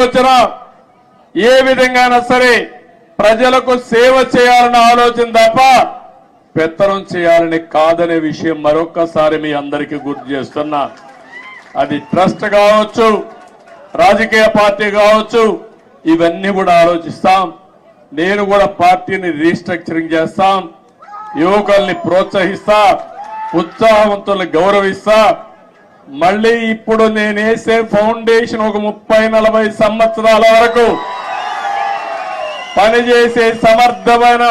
ఆలోచన ఏ విధంగానైనా సరే ప్రజలకు సేవ చేయాలన్న ఆలోచన తప్ప పెత్తనం చేయాలని కాదనే విషయం మరొక్కసారి మీ అందరికీ గుర్తు చేస్తున్నా. అది ట్రస్ట్ కావచ్చు, రాజకీయ పార్టీ కావచ్చు, ఇవన్నీ కూడా ఆలోచిస్తాం. నేను కూడా పార్టీని రీస్ట్రక్చరింగ్ చేస్తాం, యువకుల్ని ప్రోత్సహిస్తా, ఉత్సాహవంతుల్ని గౌరవిస్తా. మళ్ళీ ఇప్పుడు నేను వేసే ఫౌండేషన్ ఒక 30-40 సంవత్సరాల వరకు పనిచేసే సమర్థమైన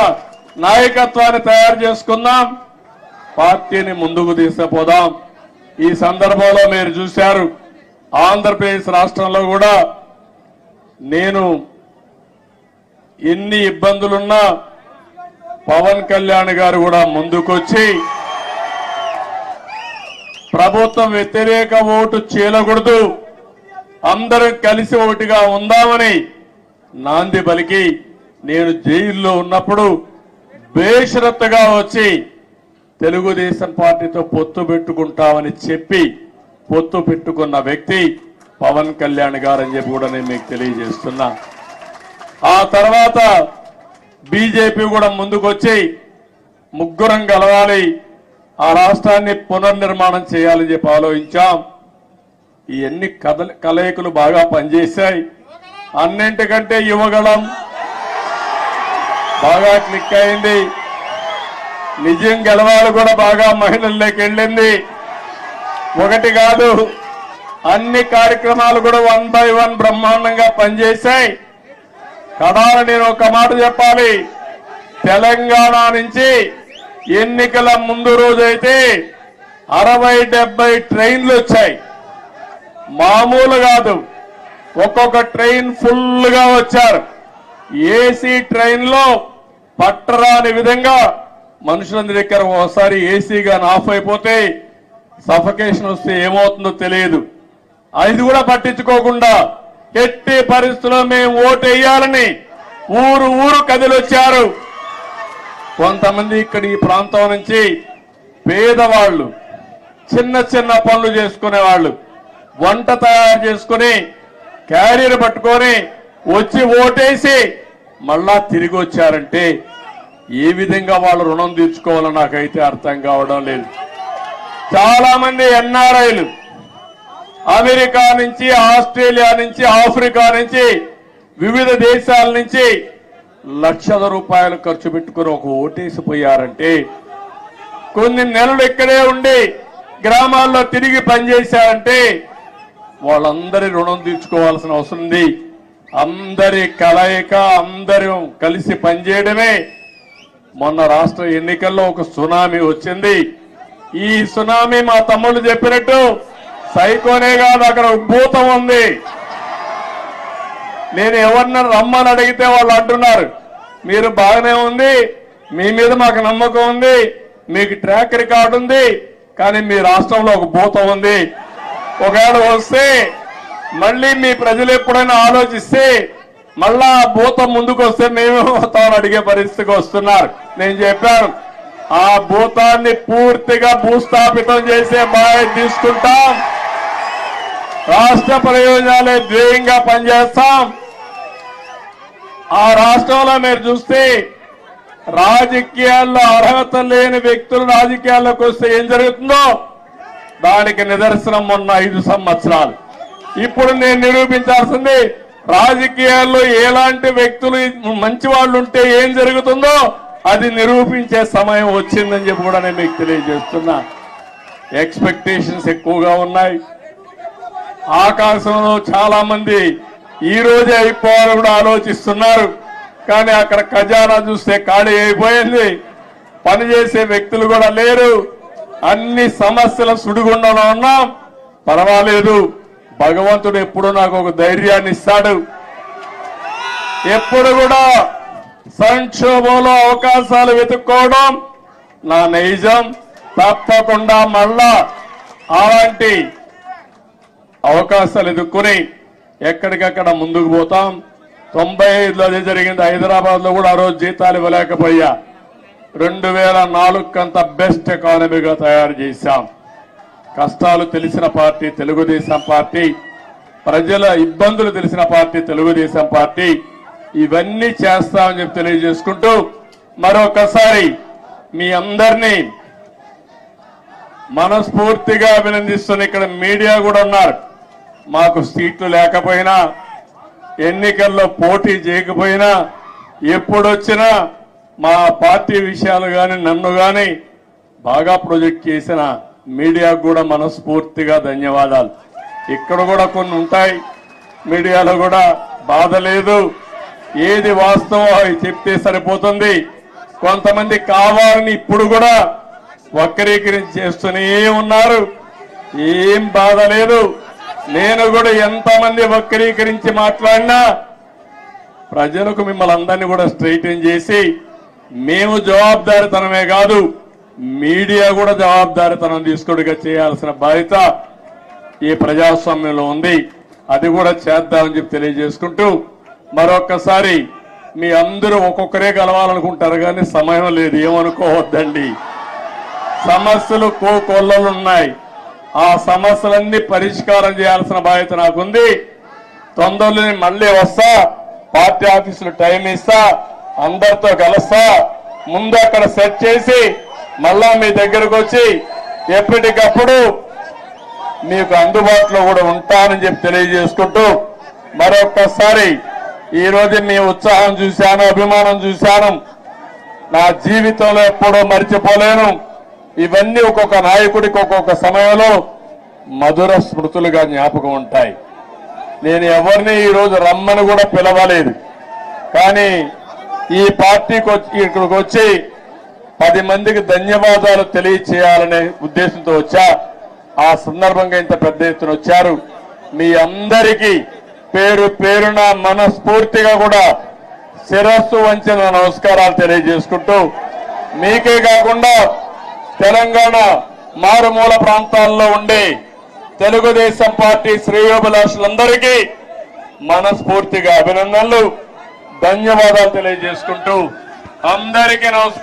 నాయకత్వాన్ని తయారు చేసుకుందాం, పార్టీని ముందుకు తీసుకుపోదాం. ఈ సందర్భంలో మీరు చూశారు, ఆంధ్రప్రదేశ్ రాష్ట్రంలో కూడా నేను ఎన్ని ఇబ్బందులున్నా పవన్ కళ్యాణ్ గారు కూడా ముందుకొచ్చి ప్రభుత్వం వ్యతిరేక ఓటు చీలకూడదు, అందరం కలిసి ఒకటిగా ఉందామని నాంది పలికి నేను జైల్లో ఉన్నప్పుడు బేషరత్తుగా వచ్చి తెలుగుదేశం పార్టీతో పొత్తు పెట్టుకుంటామని చెప్పి పొత్తు పెట్టుకున్న వ్యక్తి పవన్ కళ్యాణ్ గారు అని చెప్పి కూడా నేను మీకు తెలియజేస్తున్నా. ఆ తర్వాత బీజేపీ కూడా ముందుకొచ్చి ముగ్గురం కలవాలి, ఆ రాష్ట్రాన్ని పునర్నిర్మాణం చేయాలని చెప్పి ఆలోచించాం. ఇవన్నీ కలయికలు బాగా పనిచేశాయి. అన్నింటికంటే యువగళం బాగా క్లిక్ అయింది. నిజం గెలవాలి కూడా బాగా మహిళల్లోకి వెళ్ళింది. ఒకటి కాదు, అన్ని కార్యక్రమాలు కూడా 1 by 1 బ్రహ్మాండంగా పనిచేశాయి. కడాల నేను ఒక మాట చెప్పాలి, తెలంగాణ నుంచి ఎన్నికల ముందు రోజైతే 60-70 ట్రైన్లు వచ్చాయి. మామూలు కాదు, ఒక్కొక్క ట్రైన్ ఫుల్ గా వచ్చారు. ఏసీ ట్రైన్ లో పట్టరాని విధంగా మనుషులందరి దగ్గర ఒకసారి ఏసీగా ఆఫ్ అయిపోతే సఫకేషన్ వస్తే ఏమవుతుందో తెలియదు. అది కూడా పట్టించుకోకుండా ఎట్టి పరిస్థితుల్లో మేము ఓటు వేయాలని ఊరు ఊరు కదిలొచ్చారు. కొంతమంది ఇక్కడ ఈ ప్రాంతం నుంచి పేదవాళ్లు, చిన్న చిన్న పనులు చేసుకునేవాళ్లు, వంట తయారు చేసుకుని క్యారియర్ పట్టుకొని వచ్చి ఓటేసి మళ్ళా తిరిగి వచ్చారంటే ఏ విధంగా వాళ్ళు రుణం తీర్చుకోవాలో నాకైతే అర్థం కావడం లేదు. చాలా మంది ఎన్ఆర్ఐలు అమెరికా నుంచి, ఆస్ట్రేలియా నుంచి, ఆఫ్రికా నుంచి, వివిధ దేశాల నుంచి లక్షల రూపాయలు ఖర్చు పెట్టుకుని ఒక ఓటేసిపోయారంటే, కొన్ని నెలలు ఇక్కడే ఉండి గ్రామాల్లో తిరిగి పనిచేశారంటే వాళ్ళందరి రుణం తీర్చుకోవాల్సిన అవసరం ఉంది. అందరి కలయిక, అందరూ కలిసి పనిచేయడమే. మొన్న రాష్ట్ర ఎన్నికల్లో ఒక సునామీ వచ్చింది. ఈ సునామీ మా తమ్ముళ్ళు చెప్పినట్టు సైకోనే కాదు, అక్కడ భూతం ఉంది. నేను ఎవరిని రమ్మని అడిగితే వాళ్ళు అంటున్నారు, మీరు బాగానే ఉంది, మీ మీద మాకు నమ్మకం ఉంది, మీకు ట్రాక్ రికార్డు ఉంది, కానీ మీ రాష్ట్రంలో ఒక భూతం ఉంది. ఒకవేళ వస్తే మళ్ళీ మీ ప్రజలు ఎప్పుడైనా ఆలోచిస్తే మళ్ళా భూతం ముందుకు వస్తే మేమేమవుతామని అడిగే పరిస్థితికి వస్తున్నారు. నేను చెప్పాను, ఆ భూతాన్ని పూర్తిగా భూస్థాపితం చేసే బాధ్యత తీసుకుంటాం. రాష్ట్ర ప్రయోజనాలే ధ్యేయంగా పనిచేస్తాం. ఆ రాష్ట్రంలో మీరు చూస్తే రాజకీయాల్లో అర్హత లేని వ్యక్తులు రాజకీయాల్లోకి వస్తే ఏం జరుగుతుందో దానికి నిదర్శనం మొన్న 5 సంవత్సరాలు. ఇప్పుడు నేను నిరూపించాల్సింది, రాజకీయాల్లో ఎలాంటి వ్యక్తులు మంచి వాళ్ళు ఉంటే ఏం జరుగుతుందో అది నిరూపించే సమయం వచ్చిందని చెప్పి కూడా నేను మీకు తెలియజేస్తున్నా. ఎక్స్పెక్టేషన్స్ ఎక్కువగా ఉన్నాయి. ఆకాశంలో చాలా మంది ఈ రోజే అయిపోవాలని కూడా ఆలోచిస్తున్నారు. కానీ అక్కడ ఖజానా చూస్తే ఖాళీ అయిపోయింది. పనిచేసే వ్యక్తులు కూడా లేరు. అన్ని సమస్యల సుడిగుండంలో ఉన్నాం. పర్వాలేదు, భగవంతుడు ఎప్పుడు నాకు ఒక ధైర్యాన్ని ఇస్తాడు. ఎప్పుడు కూడా సంక్షోభంలో అవకాశాలు వెతుక్కోవడం నా నైజం. తప్పకుండా మళ్ళా అలాంటి అవకాశాలు ఎదుర్కొని ఎక్కడికక్కడ ముందుకు పోతాం. 95లో అదే జరిగింది. హైదరాబాద్ లో కూడా ఆ రోజు జీతాలు ఇవ్వలేకపోయా. 2004 కంత బెస్ట్ ఎకానమీగా తయారు చేశాం. కష్టాలు తెలిసిన పార్టీ తెలుగుదేశం పార్టీ. ప్రజల ఇబ్బందులు తెలిసిన పార్టీ తెలుగుదేశం పార్టీ. ఇవన్నీ చేస్తామని చెప్పి తెలియజేసుకుంటూ మరొకసారి మీ అందరినీ మనస్ఫూర్తిగా అభినందిస్తున్న ఇక్కడ మీడియా కూడా ఉన్నారు. మాకు సీట్లు లేకపోయినా, ఎన్నికల్లో పోటీ చేయకపోయినా, ఎప్పుడొచ్చినా మా పార్టీ విషయాలు కానీ నన్ను కానీ బాగా ప్రొజెక్ట్ చేసిన మీడియాకు కూడా మనస్ఫూర్తిగా ధన్యవాదాలు. ఇక్కడ కూడా కొన్ని ఉంటాయి, మీడియాలో కూడా బాధ లేదు, ఏది వాస్తవం అవి చెప్తే సరిపోతుంది. కొంతమంది కావాలని ఇప్పుడు కూడా వక్రీకరించి చేస్తూనే ఉన్నారు. ఏం బాధ లేదు. నేను కూడా ఎంతమంది వక్రీకరించి మాట్లాడినా ప్రజలకు మిమ్మల్ని అందరినీ కూడా స్ట్రైటన్ చేసి మేము జవాబుదారీతనమే కాదు మీడియా కూడా జవాబుదారీతనం తీసుకుడిగా చేయాల్సిన బాధ్యత ఈ ప్రజాస్వామ్యంలో ఉంది. అది కూడా చేద్దామని చెప్పి తెలియజేసుకుంటూ మరొక్కసారి మీ అందరూ ఒక్కొక్కరే కలవాలనుకుంటారు కానీ సమయం లేదు, ఏమనుకోవద్దండి. సమస్యలు కోకొల్లలున్నాయి. ఆ సమస్యలన్నీ పరిష్కారం చేయాల్సిన బాధ్యత నాకుంది. తొందరలో మళ్ళీ వస్తా, పార్టీ ఆఫీసులో టైం ఇస్తా, అందరితో కలుస్తా. ముందు అక్కడ సెట్ చేసి మళ్ళా మీ దగ్గరకు వచ్చి ఎప్పటికప్పుడు మీకు అందుబాటులో కూడా ఉంటానని చెప్పి తెలియజేసుకుంటూ మరొక్కసారి ఈ రోజు మీ ఉత్సాహం చూశాను, అభిమానం చూశాను. నా జీవితంలో ఎప్పుడూ మర్చిపోలేను. ఇవన్నీ ఒక్కొక్క నాయకుడికి ఒక్కొక్క సమయంలో మధుర స్మృతులుగా జ్ఞాపకం ఉంటాయి. నేను ఎవరిని ఈరోజు రమ్మని కూడా పిలవలేదు, కానీ ఈ పార్టీకి ఇక్కడికి వచ్చి 10 మందికి ధన్యవాదాలు తెలియచేయాలనే ఉద్దేశంతో వచ్చా. ఆ సందర్భంగా ఇంత పెద్ద ఎత్తున వచ్చారు. మీ అందరికీ పేరు పేరున మనస్ఫూర్తిగా కూడా శిరస్సు వంచిన నమస్కారాలు తెలియజేసుకుంటూ మీకే కాకుండా తెలంగాణ మారుమూల ప్రాంతాల్లో ఉండే తెలుగుదేశం పార్టీ శ్రేయోభిలాషులందరికీ మనస్ఫూర్తిగా అభినందనలు, ధన్యవాదాలు తెలియజేసుకుంటూ అందరికీ నమస్కారం.